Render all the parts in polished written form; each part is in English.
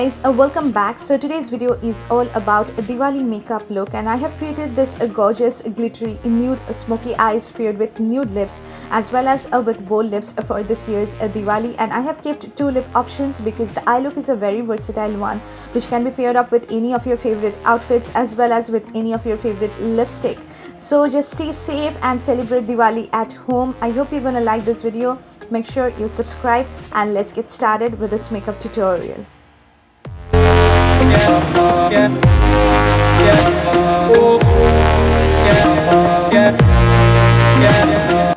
guys, welcome back. So today's video is all about a Diwali makeup look, and I have created this gorgeous glittery nude smoky eyes paired with nude lips as well as with bold lips for this year's Diwali. And I have kept two lip options because the eye look is a very versatile one which can be paired up with any of your favorite outfits as well as with any of your favorite lipstick. So just stay safe and celebrate Diwali at home. I hope you're gonna like this video. Make sure you subscribe and let's get started with this makeup tutorial.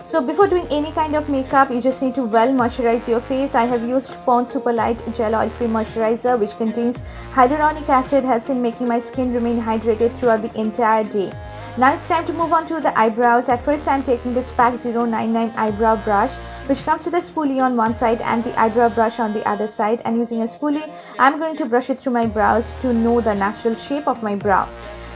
So before doing any kind of makeup, you just need to well moisturize your face. I have used Pond's Super Light Gel Oil Free Moisturizer, which contains hyaluronic acid, helps in making my skin remain hydrated throughout the entire day. Now it's time to move on to the eyebrows. At first I'm taking this PAC 099 eyebrow brush, which comes with a spoolie on one side and the eyebrow brush on the other side, and using a spoolie I'm going to brush it through my brows to know the natural shape of my brow.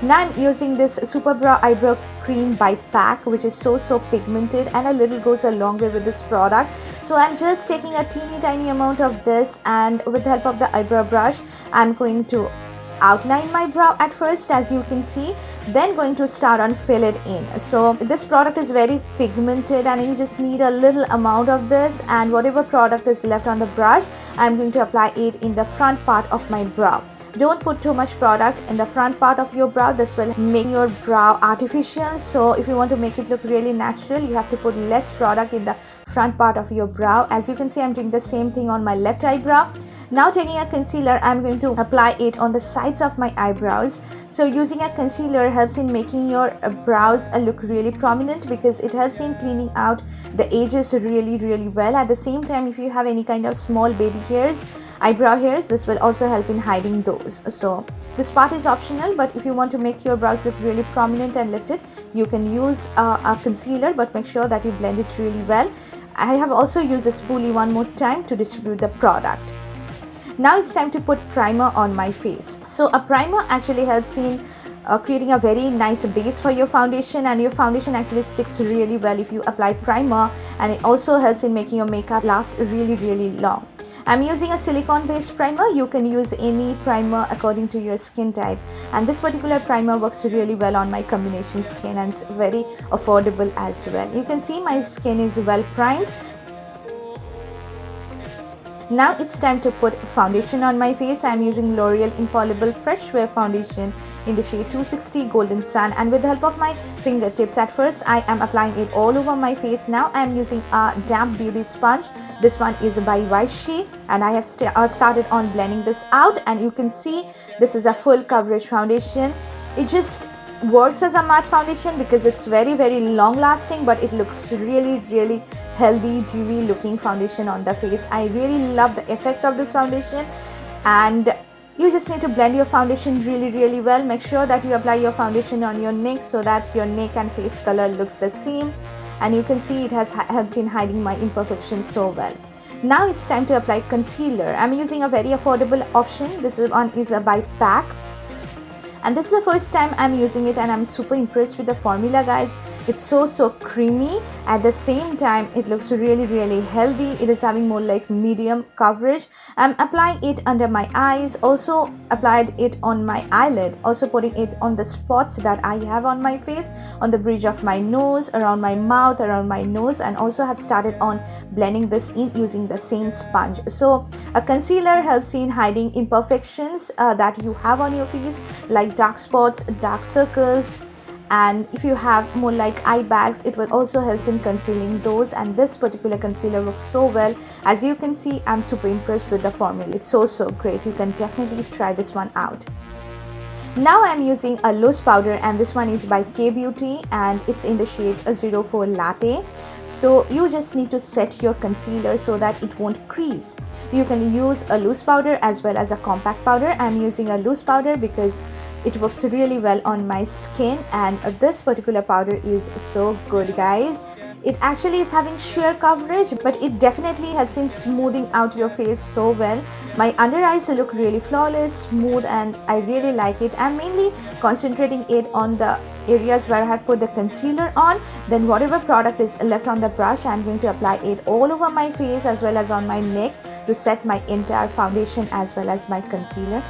Now I'm using this Super Brow Eyebrow Cream by PAC, which is so pigmented, and a little goes a long way with this product. So I'm just taking a teeny tiny amount of this, and with the help of the eyebrow brush I'm going to outline my brow at first, as you can see, then going to start on fill it in. So this product is very pigmented and you just need a little amount of this, and whatever product is left on the brush I'm going to apply it in the front part of my brow. Don't put too much product in the front part of your brow. This will make your brow artificial. So if you want to make it look really natural, you have to put less product in the front part of your brow. As you can see, I'm doing the same thing on my left eyebrow. Now taking a concealer, I'm going to apply it on the sides of my eyebrows. So using a concealer helps in making your brows look really prominent because it helps in cleaning out the edges really well. At the same time, if you have any kind of small baby hairs, eyebrow hairs, this will also help in hiding those. So this part is optional, but if you want to make your brows look really prominent and lifted, you can use a concealer, but make sure that you blend it really well. I have also used a spoolie one more time to distribute the product. Now it's time to put primer on my face. So a primer actually helps in creating a very nice base for your foundation, and your foundation actually sticks really well if you apply primer, and it also helps in making your makeup last really long. I'm using a silicone based primer. You can use any primer according to your skin type, and this particular primer works really well on my combination skin and it's very affordable as well. You can see my skin is well primed. Now it's time to put foundation on my face. I'm using L'Oreal Infallible Fresh Wear Foundation in the shade 260 Golden Sun, and with the help of my fingertips, at first I am applying it all over my face. Now I'm using a damp beauty sponge. This one is by BEIGE, and I have started on blending this out, and you can see this is a full coverage foundation. It just works as a matte foundation because it's very long lasting, but it looks really healthy, dewy looking foundation on the face. I really love the effect of this foundation, and you just need to blend your foundation really well. Make sure that you apply your foundation on your neck so that your neck and face color looks the same, and you can see it has helped in hiding my imperfections so well. Now it's time to apply concealer. I'm using a very affordable option. This one is by PAC, and this is the first time I'm using it, and I'm super impressed with the formula, guys. It's so creamy. At the same time, it looks really healthy. It is having more like medium coverage. I'm applying it under my eyes, also applied it on my eyelid, also putting it on the spots that I have on my face, on the bridge of my nose, around my mouth, around my nose, and also have started on blending this in using the same sponge. So a concealer helps in hiding imperfections that you have on your face, like dark spots, dark circles, and if you have more like eye bags, it will also help in concealing those. And this particular concealer works so well. As you can see, I'm super impressed with the formula. It's so great. You can definitely try this one out. Now I'm using a loose powder, and this one is by K Beauty, and it's in the shade 04 Latte. So you just need to set your concealer so that it won't crease. You can use a loose powder as well as a compact powder. I'm using a loose powder because it works really well on my skin, and this particular powder is so good, guys. It actually is having sheer coverage, but it definitely helps in smoothing out your face so well. My under eyes look really flawless, smooth, and I really like it. I'm mainly concentrating it on the areas where I have put the concealer on, then whatever product is left on the brush, I'm going to apply it all over my face as well as on my neck to set my entire foundation as well as my concealer.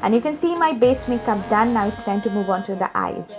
And you can see my base makeup done. Now it's time to move on to the eyes.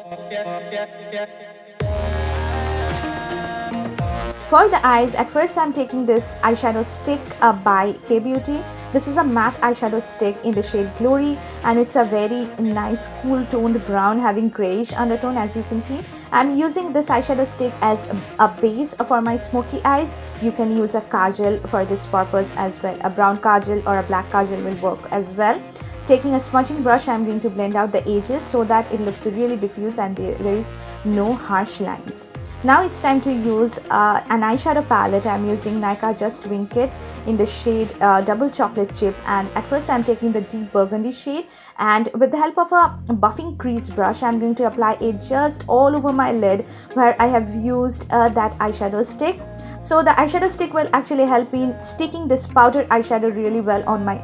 For the eyes, at first I'm taking this eyeshadow stick by K-Beauty. This is a matte eyeshadow stick in the shade Glory, and it's a very nice cool toned brown having grayish undertone. As you can see, I'm using this eyeshadow stick as a base for my smoky eyes. You can use a kajal for this purpose as well. A brown kajal or a black kajal will work as well. Taking a smudging brush, I'm going to blend out the edges so that it looks really diffuse and there is no harsh lines. Now it's time to use an eyeshadow palette. I'm using NYKAA Just Wink It in the shade Double Chocolate Chip, and at first I'm taking the deep burgundy shade, and with the help of a buffing crease brush, I'm going to apply it just all over my lid where I have used that eyeshadow stick. So the eyeshadow stick will actually help in sticking this powder eyeshadow really well on my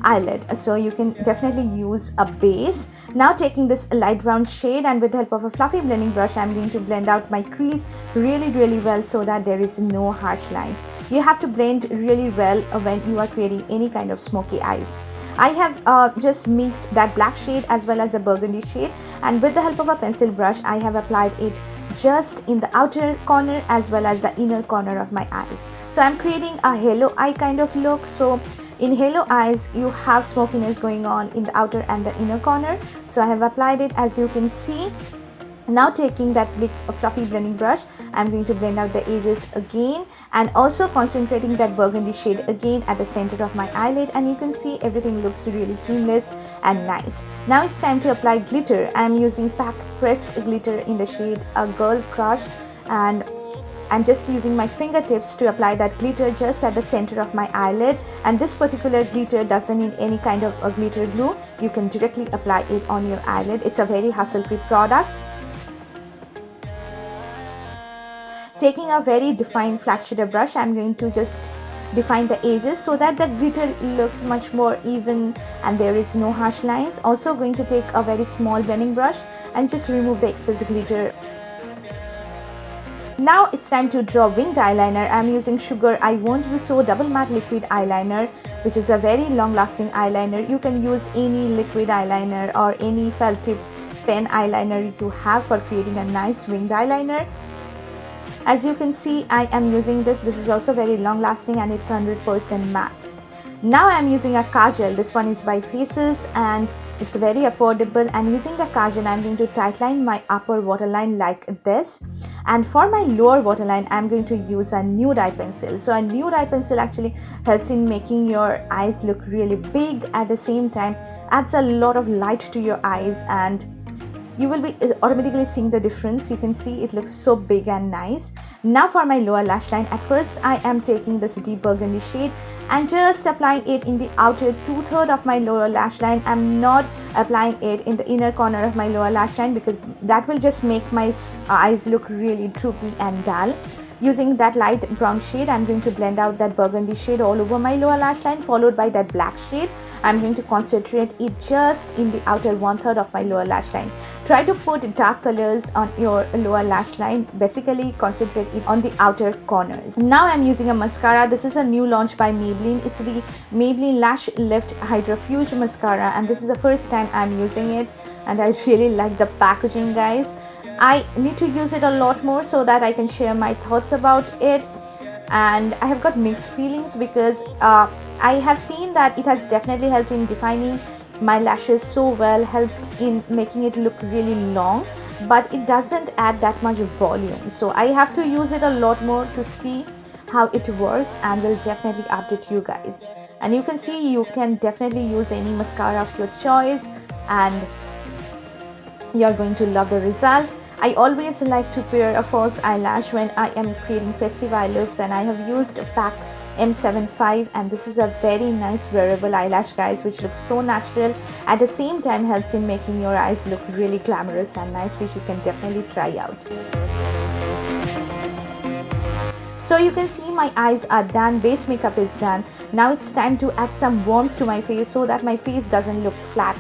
eyelid. So you can definitely use a base. Now taking this light brown shade, and with the help of a fluffy blending brush, I'm going to blend out my crease really well so that there is no harsh lines. You have to blend really well when you are creating any kind of smoky eyes. I have just mixed that black shade as well as the burgundy shade, and with the help of a pencil brush, I have applied it just in the outer corner as well as the inner corner of my eyes. So I'm creating a halo eye kind of look. So in halo eyes, you have smokiness going on in the outer and the inner corner. So I have applied it, as you can see. Now taking that big fluffy blending brush, I'm going to blend out the edges again, and also concentrating that burgundy shade again at the center of my eyelid, and you can see everything looks really seamless and nice. Now it's time to apply glitter. I'm using pack pressed glitter in the shade Girl Crush, and I'm just using my fingertips to apply that glitter just at the center of my eyelid. And this particular glitter doesn't need any kind of a glitter glue. You can directly apply it on your eyelid. It's a very hassle-free product. Taking a very defined flat shader brush, I'm going to just define the edges so that the glitter looks much more even and there is no harsh lines. Also going to take a very small blending brush and just remove the excess glitter. Now it's time to draw winged eyeliner. I'm using Sugar I Won't You So Double Matte Liquid Eyeliner, which is a very long lasting eyeliner. You can use any liquid eyeliner or any felt tip pen eyeliner you have for creating a nice winged eyeliner. As you can see, I am using this. This is also very long lasting and it's 100% matte. Now I am using a kajal. This one is by Faces and it's very affordable. And using the kajal, I am going to tightline my upper waterline like this. And for my lower waterline, I am going to use a nude eye pencil. So a nude eye pencil actually helps in making your eyes look really big. At the same time, adds a lot of light to your eyes, and you will be automatically seeing the difference. You can see it looks so big and nice. Now for my lower lash line, at first I am taking this deep burgundy shade and just applying it in the outer 2/3 of my lower lash line. I'm not applying it in the inner corner of my lower lash line because that will just make my eyes look really droopy and dull. Using that light brown shade, I'm going to blend out that burgundy shade all over my lower lash line, followed by that black shade. I'm going to concentrate it just in the outer 1/3 of my lower lash line. Try to put dark colors on your lower lash line. Basically, concentrate it on the outer corners. Now I'm using a mascara. This is a new launch by Maybelline. It's the Maybelline Lash Lift Hydrofuge Mascara, and this is the first time I'm using it, and I really like the packaging, guys. I need to use it a lot more so that I can share my thoughts about it, and I have got mixed feelings because I have seen that it has definitely helped in defining my lashes so well, helped in making it look really long, but it doesn't add that much volume. So I have to use it a lot more to see how it works, and will definitely update you guys. And you can see you can definitely use any mascara of your choice and you're going to love the result. I always like to pair a false eyelash when I am creating festive eye looks, and I have used PAC M75, and this is a very nice wearable eyelash, guys, which looks so natural, at the same time helps in making your eyes look really glamorous and nice, which you can definitely try out. So you can see my eyes are done, base makeup is done. Now it's time to add some warmth to my face so that my face doesn't look flat.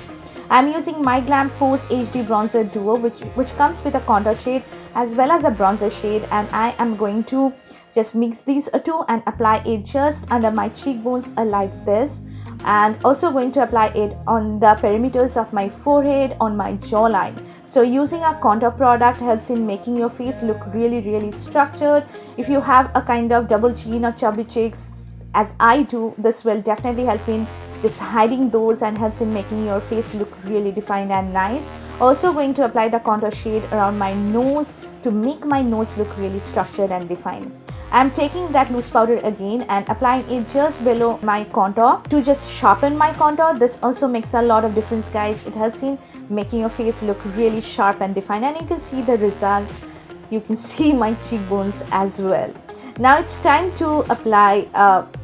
I'm using My Glam Pose HD Bronzer Duo, which comes with a contour shade as well as a bronzer shade, and I am going to just mix these two and apply it just under my cheekbones like this, and also going to apply it on the perimeters of my forehead, on my jawline. So using a contour product helps in making your face look really structured. If you have a kind of double chin or chubby cheeks as I do, this will definitely help in just hiding those and helps in making your face look really defined and nice. Also going to apply the contour shade around my nose to make my nose look really structured and defined. I'm taking that loose powder again and applying it just below my contour to just sharpen my contour. This also makes a lot of difference, guys. It helps in making your face look really sharp and defined, and you can see the result. You can see my cheekbones as well. Now it's time to apply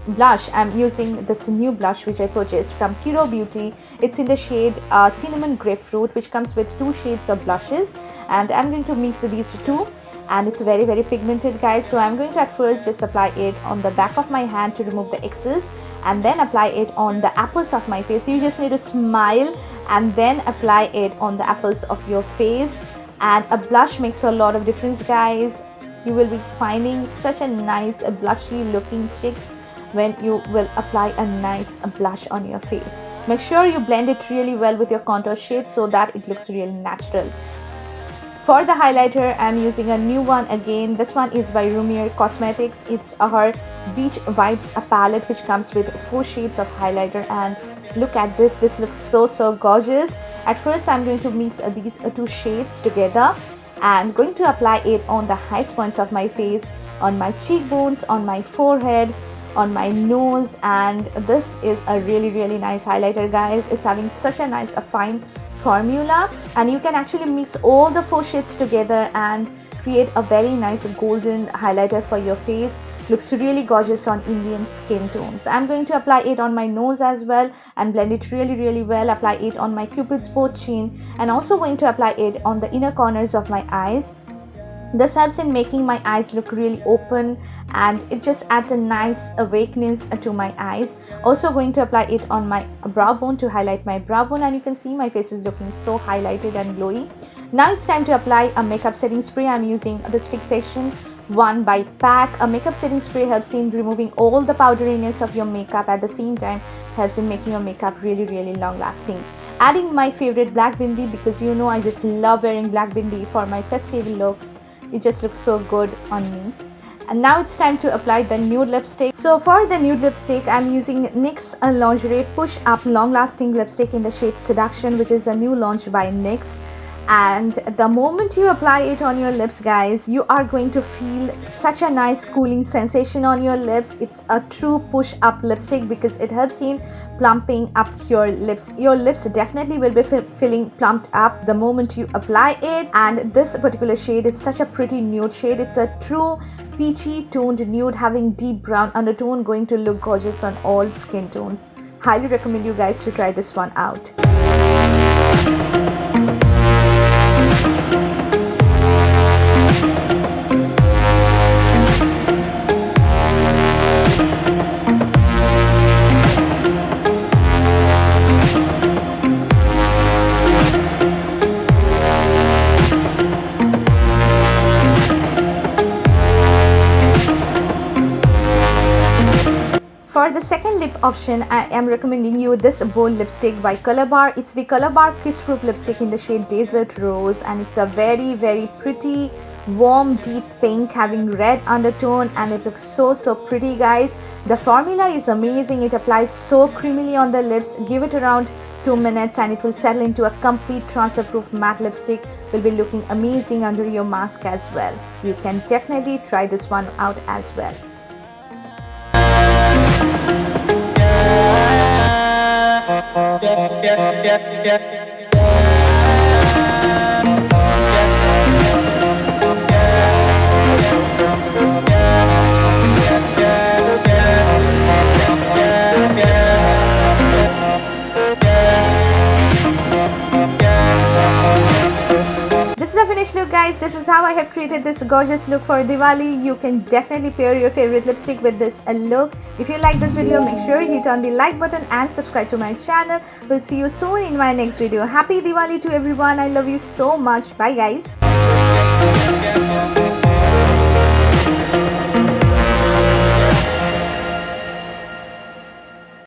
blush. I'm using this new blush which I purchased from Kiro Beauty. It's in the shade Cinnamon Grapefruit, which comes with 2 shades of blushes, and I'm going to mix these two, and it's very pigmented, guys. So I'm going to at first just apply it on the back of my hand to remove the excess, and then apply it on the apples of my face. You just need to smile and then apply it on the apples of your face. And a blush makes a lot of difference, guys. You will be finding such a nice blushy looking cheeks when you will apply a nice blush on your face. Make sure you blend it really well with your contour shade so that it looks really natural. For the highlighter, I'm using a new one again. This one is by Rumier Cosmetics. It's her Beach Vibes palette, which comes with 4 shades of highlighter, and look at this. This looks so gorgeous. At first, I'm going to mix these 2 shades together and going to apply it on the highest points of my face, on my cheekbones, on my forehead, on my nose. And this is a really nice highlighter, guys. It's having such a nice fine formula, and you can actually mix all the 4 shades together and create a very nice golden highlighter for your face. Looks really gorgeous on Indian skin tones. I'm going to apply it on my nose as well and blend it really well. Apply it on my cupid's bow, chin, and also going to apply it on the inner corners of my eyes. This helps in making my eyes look really open, and it just adds a nice awakeness to my eyes. Also going to apply it on my brow bone to highlight my brow bone, and you can see my face is looking so highlighted and glowy. Now it's time to apply a makeup setting spray. I'm using this Fixation 1 by PAC. A makeup setting spray helps in removing all the powderiness of your makeup, at the same time helps in making your makeup really long lasting. Adding my favorite black bindi, because you know I just love wearing black bindi for my festive looks. It just looks so good on me. And now it's time to apply the nude lipstick. So for the nude lipstick, I'm using NYKAA Lingerie Push Up Long Lasting Lipstick in the shade Seduction, which is a new launch by NYX. And the moment you apply it on your lips, guys, you are going to feel such a nice cooling sensation on your lips. It's a true push up lipstick because it helps in plumping up your lips. Your lips definitely will be feeling plumped up the moment you apply it. And this particular shade is such a pretty nude shade. It's a true peachy toned nude having deep brown undertone, going to look gorgeous on all skin tones. Highly recommend you guys to try this one out. For the second lip option, I am recommending you this bold lipstick by Color Bar. It's the Color Bar Kiss Proof lipstick in the shade Desert Rose, and it's a very pretty warm deep pink having red undertone, and it looks so pretty, guys. The formula is amazing. It applies so creamily on the lips. Give it around 2 minutes and it will settle into a complete transfer proof matte lipstick. Will be looking amazing under your mask as well. You can definitely try this one out as well. This is the finished look, guys. This is how I have created this gorgeous look for Diwali, you can definitely pair your favorite lipstick with this look. If you like this video, make sure you hit on the like button and subscribe to my channel. We'll see you soon in my next video. Happy Diwali to everyone. I love you so much. Bye guys.